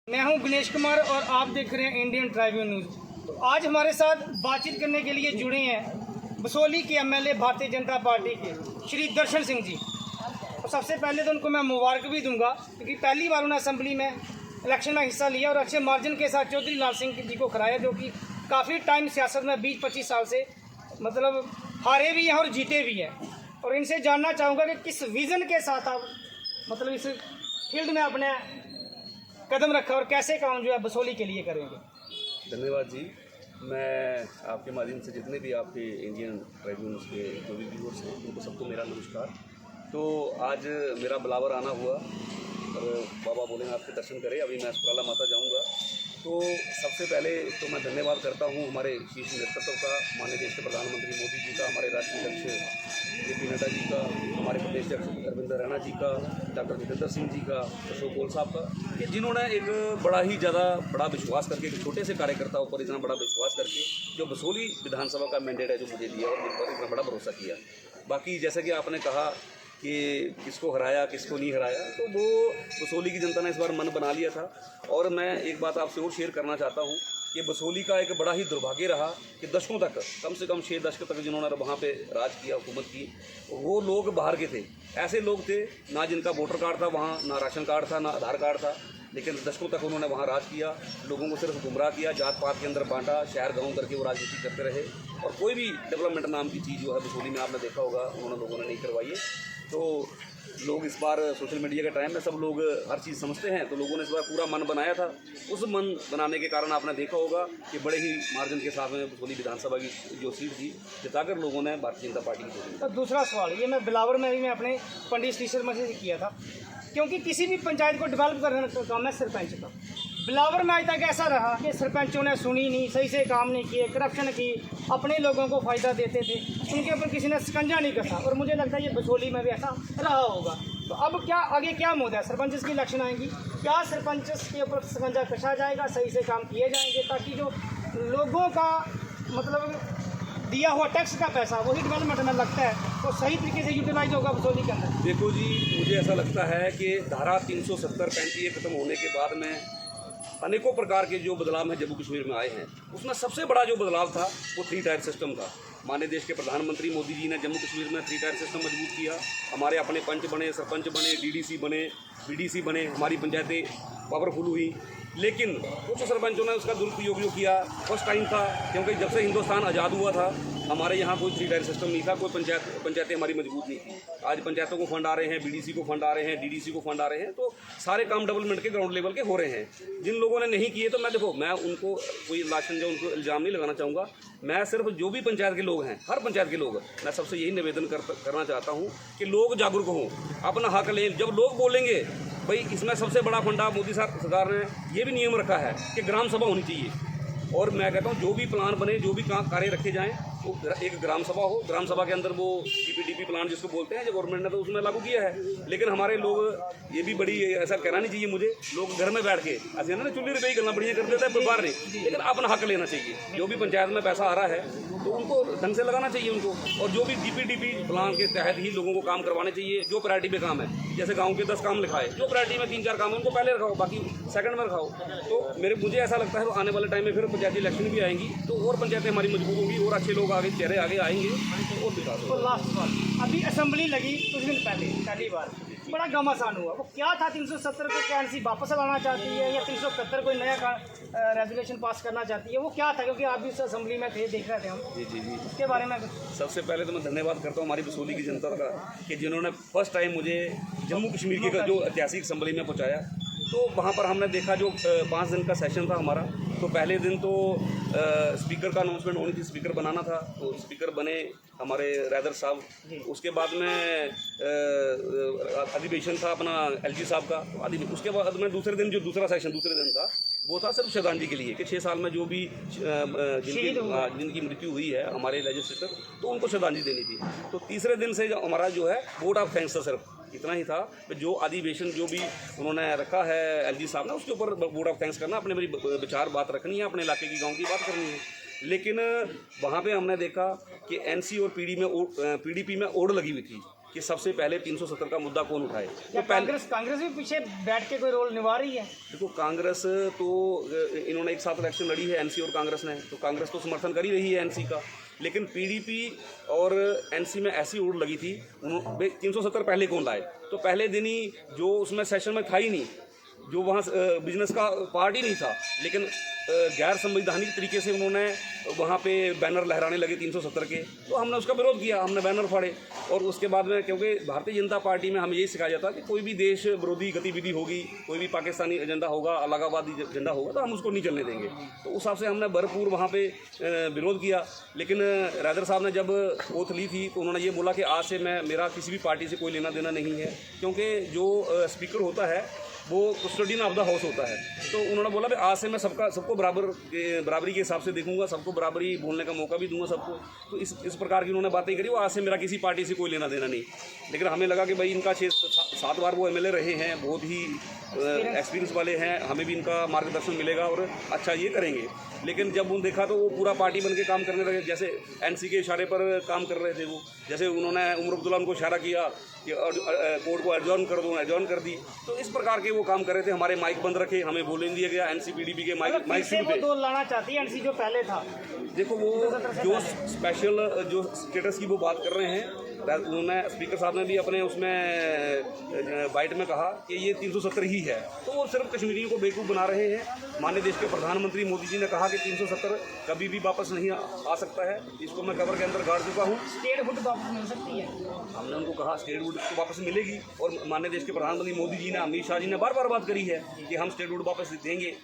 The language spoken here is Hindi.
मैं हूं गणेश कुमार और आप देख रहे हैं इंडियन ट्राइब्यून न्यूज़। तो आज हमारे साथ बातचीत करने के लिए जुड़े हैं बसोली के एमएलए भारतीय जनता पार्टी के श्री दर्शन सिंह जी। तो सबसे पहले तो उनको मैं मुबारक भी दूंगा क्योंकि पहली बार उन्होंने असेंबली में इलेक्शन में हिस्सा लिया और अच्छे मार्जिन के साथ चौधरी लाल सिंह जी को कराया, जो कि काफ़ी टाइम सियासत में 20-25 साल से मतलब हारे भी हैं और जीते भी हैं। और इनसे जानना चाहूँगा कि किस विज़न के साथ आप मतलब इस फील्ड में अपने कदम रखा और कैसे काम जो है बसोली के लिए करेंगे। धन्यवाद जी। मैं आपके माध्यम से जितने भी आपके इंडियन ट्राइब्यून के जो भी व्यूअर्स हैं उनको सबको मेरा नमस्कार। तो आज मेरा बिलावर आना हुआ और बाबा भोलेनाथ के दर्शन करे, अभी मैं सुराला माता जाऊंगा। तो सबसे पहले तो मैं धन्यवाद करता हूं हमारे शीर्ष नेतृत्व का, माननीय देश के प्रधानमंत्री मोदी जी का, हमारे राष्ट्रीय अध्यक्ष JP नड्डा जी का, हमारे प्रदेश अध्यक्ष अरविंद रैना जी का, डॉक्टर जितेंद्र सिंह जी का, अशोक गोयल साहब का, कि जिन्होंने एक बड़ा विश्वास करके, एक छोटे से कार्यकर्ताओं पर इतना बड़ा विश्वास करके जो बसोली विधानसभा का मैंडेट है जो मुझे दिया और जिन पर इतना बड़ा भरोसा किया। बाकी जैसे कि आपने कहा कि किसको हराया किसको नहीं हराया, तो वो बसोली की जनता ने इस बार मन बना लिया था। और मैं एक बात आपसे और शेयर करना चाहता हूँ कि बसोली का एक बड़ा ही दुर्भाग्य रहा कि दशकों तक, कम से कम 6 दशक तक जिन्होंने वहाँ पे राज किया, हुकूमत की, वो लोग बाहर के थे। ऐसे लोग थे ना जिनका वोटर कार्ड था वहाँ, ना राशन कार्ड था, ना आधार कार्ड था, लेकिन दशकों तक उन्होंने वहाँ राज किया, लोगों को सिर्फ गुमराह किया, जात पात के अंदर बांटा, शहर गाँव करके वो राजनीति करते रहे। और कोई भी डेवलपमेंट नाम की चीज़ जो है बसोली में आपने देखा होगा उन्होंने लोगों ने नहीं करवाई है। तो लोग इस बार सोशल मीडिया के टाइम में सब लोग हर चीज़ समझते हैं, तो लोगों ने इस बार पूरा मन बनाया था। उस मन बनाने के कारण आपने देखा होगा कि बड़े ही मार्जिन के साथ में बसोली विधानसभा की जो सीट थी जिताकर लोगों ने भारतीय जनता पार्टी की। तो दूसरा सवाल ये मैं बिलावर में भी मैं अपने पंडित श्री शर्मा से किया था, क्योंकि किसी भी पंचायत को डेवलप करने का काम है सरपंच का। बिलावर में आज तक ऐसा रहा कि सरपंचों ने सुनी नहीं, सही से काम नहीं किए, करप्शन की, अपने लोगों को फ़ायदा देते थे, उनके ऊपर किसी ने शिकंजा नहीं कसा। और मुझे लगता है ये बसोली में भी ऐसा रहा होगा। तो अब क्या आगे क्या मुद्दा है, सरपंच की इलेक्शन आएंगी, क्या सरपंच के ऊपर शिकंजा कसा जाएगा, सही से काम किए जाएंगे ताकि जो लोगों का मतलब दिया हुआ टैक्स का पैसा वही डेवलपमेंट में लगता है तो सही तरीके से यूटिलाइज होगा बसोली के अंदर। देखो जी, मुझे ऐसा लगता है कि धारा 370-35 खत्म होने के बाद में अनेकों प्रकार के जो बदलाव हैं जम्मू कश्मीर में आए हैं, उसमें सबसे बड़ा जो बदलाव था वो 3 टायर सिस्टम था। माननीय देश के प्रधानमंत्री मोदी जी ने जम्मू कश्मीर में 3 टायर सिस्टम मजबूत किया। हमारे अपने पंच बने, सरपंच बने, DDC बने, BDC बने, हमारी पंचायतें पावरफुल हुई। लेकिन कुछ सरपंचों ने उसका दुरुपयोग जो किया, फर्स्ट टाइम था, क्योंकि जब से हिंदुस्तान आज़ाद हुआ था हमारे यहाँ कोई 3 टायर सिस्टम नहीं था, कोई पंचायतें हमारी मजबूत नहीं थी। आज पंचायतों को फंड आ रहे हैं, BDC को फंड आ रहे हैं, DDC को फंड आ रहे हैं, तो सारे काम डेवलपमेंट के ग्राउंड लेवल के हो रहे हैं। जिन लोगों ने नहीं किए तो मैं उनको कोई लाशन जो उनको इल्ज़ाम नहीं लगाना चाहूँगा। मैं सिर्फ जो भी पंचायत के लोग हैं, हर पंचायत के लोग, मैं सबसे यही निवेदन करना चाहता हूँ कि लोग जागरूक हों, अपना हक लें। जब लोग बोलेंगे भाई इसमें सबसे बड़ा फंडा मोदी सरकार ने ये भी नियम रखा है कि ग्राम सभा होनी चाहिए। और मैं कहता हूँ जो भी प्लान बने, जो भी कार्य रखे जाएँ, तो एक ग्राम सभा हो, ग्राम सभा के अंदर वो DPDP प्लान जिसको बोलते हैं जो गवर्नमेंट ने तो उसमें लागू किया है। लेकिन हमारे लोग ये भी बड़ी ऐसा कहना नहीं चाहिए मुझे, लोग घर में बैठ के ऐसे ना चुल्ली रुपये गलना बढ़िया कर देते हैं बाहर नहीं, लेकिन अपना हक लेना चाहिए। जो भी पंचायत में पैसा आ रहा है तो उनको ढंग से लगाना चाहिए उनको, और जो भी DPDP प्लान के तहत ही लोगों को काम करवाने चाहिए। जो प्रायोरिटी पे काम है, जैसे गाँव के 10 काम लिखाए, जो प्रायोरिटी में 3-4 काम है उनको पहले रखाओ, बाकी सेकंड में रखाओ। तो मुझे ऐसा लगता है आने वाले टाइम में फिर पंचायती इलेक्शन भी आएंगी तो और पंचायतें हमारी मजबूत होंगी और अच्छे लोग चेहरे आगे आएंगे और विकास होगा। तो लास्ट बार अभी असेंबली लगी कुछ दिन पहली बार बड़ा घमासान हुआ, वो क्या था? 370 को क्या NC वापस लाना चाहती है या 371 कोई नया रेजोल्यूशन पास करना चाहती है, वो क्या था? क्योंकि आप भी उस असेंबली में थे, देख रहे थे हम। जी, उसके बारे में सबसे पहले तो मैं धन्यवाद करता हूँ हमारी बसोली की जनता का कि जिन्होंने फर्स्ट टाइम मुझे जम्मू कश्मीर की जो ऐतिहासिक असेंबली में पहुँचाया। तो वहाँ पर हमने देखा जो 5 दिन का सेशन था हमारा, तो पहले दिन तो स्पीकर का अनाउंसमेंट होनी थी, स्पीकर बनाना था, तो स्पीकर बने हमारे रैदर साहब। उसके बाद में अधिवेशन था अपना LG साहब का, उसके बाद में दूसरे दिन था वो था सिर्फ श्रद्धांजलि के लिए कि 6 साल में जो भी जिनकी मृत्यु हुई है हमारे लेजिस्लेटर, तो उनको श्रद्धांजलि देनी थी। तो तीसरे दिन से हमारा जो है वोट ऑफ थैंक्स था, सिर्फ इतना ही था कि जो अधिवेशन जो भी उन्होंने रखा है LG साहब ने उसके ऊपर वोट ऑफ थैंक्स करना, अपने मेरी विचार बात रखनी है, अपने इलाके की गांव की बात करनी है। लेकिन वहाँ पे हमने देखा कि NC और PDP में ओड़ लगी हुई थी कि सबसे पहले 370 का मुद्दा कौन उठाए। क्या तो पहले कांग्रेस भी पीछे बैठ के कोई रोल निभा रही है? देखो, कांग्रेस तो इन्होंने एक साथ इलेक्शन लड़ी है एनसी और कांग्रेस ने, तो कांग्रेस तो समर्थन कर ही रही है एनसी का। लेकिन पीडीपी और एनसी में ऐसी उड़ लगी थी, उन्होंने 370 पहले कौन लाए, तो पहले दिन ही जो उसमें सेशन में था ही नहीं, जो वहाँ बिजनेस का पार्ट ही नहीं था, लेकिन गैर संवैधानिक तरीके से उन्होंने वहाँ पे बैनर लहराने लगे 370 के, तो हमने उसका विरोध किया, हमने बैनर फाड़े। और उसके बाद में, क्योंकि भारतीय जनता पार्टी में हमें यही सिखाया जाता है कि कोई भी देश विरोधी गतिविधि होगी, कोई भी पाकिस्तानी एजेंडा होगा, अलगाववादी एजेंडा होगा, तो हम उसको नहीं चलने देंगे। तो उस हिसाब से हमने भरपूर वहाँ पे विरोध किया। लेकिन रैदर साहब ने जब ओथ ली थी तो उन्होंने ये बोला कि आज से मेरा किसी भी पार्टी से कोई लेना देना नहीं है, क्योंकि जो स्पीकर होता है वो कस्टोडियन ऑफ द हाउस होता है। तो उन्होंने बोला कि आज से मैं सबको बराबरी के हिसाब से देखूंगा, सबको बराबरी बोलने का मौका भी दूंगा सबको। तो इस प्रकार की उन्होंने बातें करी। वो आज से मेरा किसी पार्टी से कोई लेना देना नहीं। लेकिन हमें लगा कि भाई इनका 6-7 बार वो एमएलए रहे हैं, बहुत ही एक्सपीरियंस वाले हैं, हमें भी इनका मार्गदर्शन मिलेगा और अच्छा ये करेंगे। लेकिन जब उन्होंने देखा तो वो पूरा पार्टी बन के काम करने लगे, जैसे एनसी के इशारे पर काम कर रहे थे वो। जैसे उन्होंने उमर अब्दुल्ला उनको इशारा किया कि कोर्ट को एडजॉर्न कर दो, एडजॉर्न कर दी। तो इस प्रकार के वो काम कर रहे थे। हमारे माइक बंद रखे, हमें बोलने दिया गया एनसी पीडीपी के माइक से वो 2 लाना चाहती है एनसी जो पहले था। देखो, वो जो स्पेशल जो स्टेटस की वो बात कर रहे हैं, उन्होंने स्पीकर साहब ने भी अपने उसमें बाइट में कहा कि ये 370 ही है। तो वो सिर्फ कश्मीरियों को बेवकूफ़ बना रहे हैं। माननीय देश के प्रधानमंत्री मोदी जी ने कहा कि 370 कभी भी वापस नहीं आ सकता है। इसको मैं कवर के अंदर गाड़ चुका हूँ। स्टेटहुड वापस मिल सकती है, हमने उनको कहा स्टेटहुड को वापस मिलेगी। और माननीय देश के प्रधानमंत्री मोदी जी ने, अमित शाह जी ने बार बार बात करी है कि हम स्टेटहुड वापस देंगे।